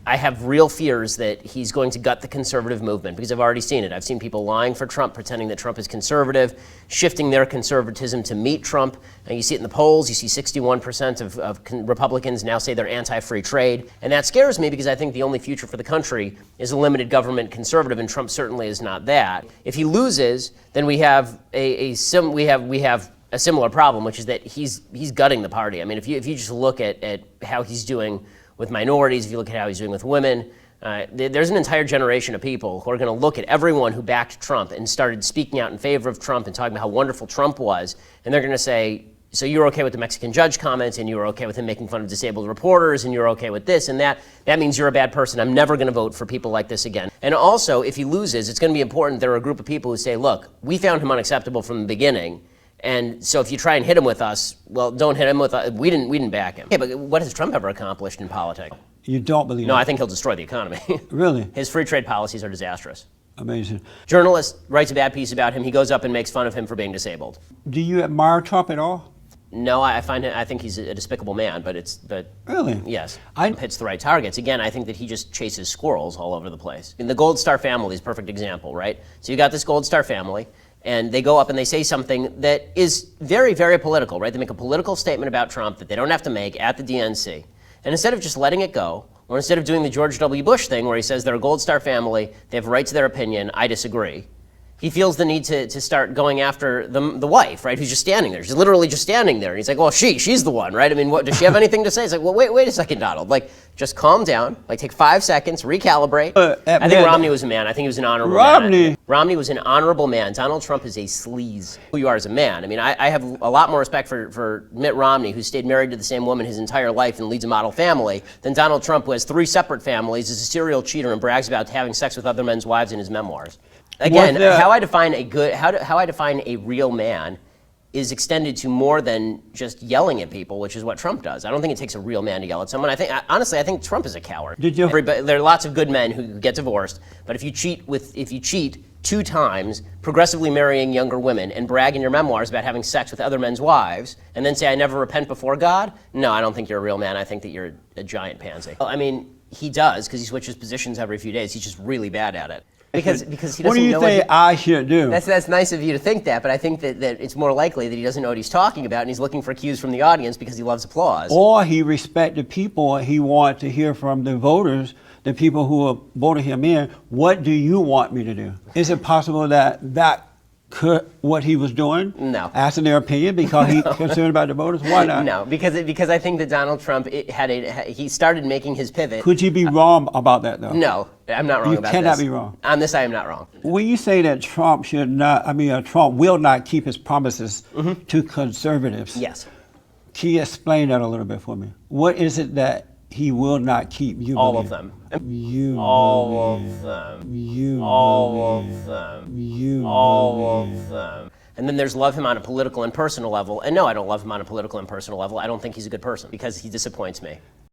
I have real fears that he's going to gut the conservative movement because I've already seen it. I've seen people lying for Trump, pretending that Trump is conservative, shifting their conservatism to meet Trump. And you see it in the polls. You see 61% of Republicans now say they're anti-free trade. And that scares me because I think the only future for the country is a limited government conservative, and Trump certainly is not that. If he loses, then we have a similar problem, which is that he's gutting the party. I mean, if you just look at how he's doing with minorities, if you look at how he's doing with women, there's an entire generation of people who are going to look at everyone who backed Trump and started speaking out in favor of Trump and talking about how wonderful Trump was, and they're going to say, so you're okay with the Mexican judge comment, and you're okay with him making fun of disabled reporters, and you're okay with this and that. That means you're a bad person. I'm never going to vote for people like this again. And also, if he loses, it's going to be important there are a group of people who say, look, we found him unacceptable from the beginning, and so if you try and hit him with us, well, don't hit him with us. We didn't back him. Yeah, but what has Trump ever accomplished in politics? You don't believe No, that? I think he'll destroy the economy. Really? His free trade policies are disastrous. Amazing. Journalist writes a bad piece about him. He goes up and makes fun of him for being disabled. Do you admire Trump at all? No, I think he's a despicable man, but Really? Yes. Hits the right targets. Again, I think that he just chases squirrels all over the place. And the Gold Star family is a perfect example, right? So you got this Gold Star family, and they go up and they say something that is very, very political, right? They make a political statement about Trump that they don't have to make at the DNC. And instead of just letting it go, or instead of doing the George W. Bush thing where he says they're a Gold Star family, they have a right to their opinion, I disagree, he feels the need to start going after the wife, right, who's just standing there. She's literally just standing there. And he's like, well, she's the one, right? I mean, what, does she have anything to say? It's like, well, wait a second, Donald. Like, just calm down. Like, take 5 seconds, recalibrate. I think Romney was a man. I think he was an honorable man. Romney was an honorable man. Donald Trump is a sleaze. Who you are as a man. I mean, I have a lot more respect for Mitt Romney, who stayed married to the same woman his entire life and leads a model family, than Donald Trump, who has 3 separate families, is a serial cheater, and brags about having sex with other men's wives in his memoirs. Again, how I define a real man is extended to more than just yelling at people, which is what Trump does. I don't think it takes a real man to yell at someone. Honestly, I think Trump is a coward. There are lots of good men who get divorced, but if you cheat 2 times, progressively marrying younger women, and brag in your memoirs about having sex with other men's wives, and then say, I never repent before God, no, I don't think you're a real man. I think that you're a giant pansy. Well, I mean, he does, because he switches positions every few days. He's just really bad at it. Because he doesn't know what do you think I should do? That's nice of you to think that, but I think that it's more likely that he doesn't know what he's talking about, and he's looking for cues from the audience because he loves applause. Or he respects the people. He wants to hear from the voters, the people who have voted him in. What do you want me to do? Is it possible that could what he was doing? No. Asking their opinion because he's concerned about the voters? Why not? No, because I think that Donald Trump he started making his pivot. Could you be wrong about that, though? No, I'm not wrong about this. You cannot be wrong. On this, I am not wrong. When you say that Trump will not keep his promises to conservatives. Yes. Can you explain that a little bit for me? What is it that he will not keep? All of them. All of them. And then there's love him on a political and personal level. And no, I don't love him on a political and personal level. I don't think he's a good person because he disappoints me.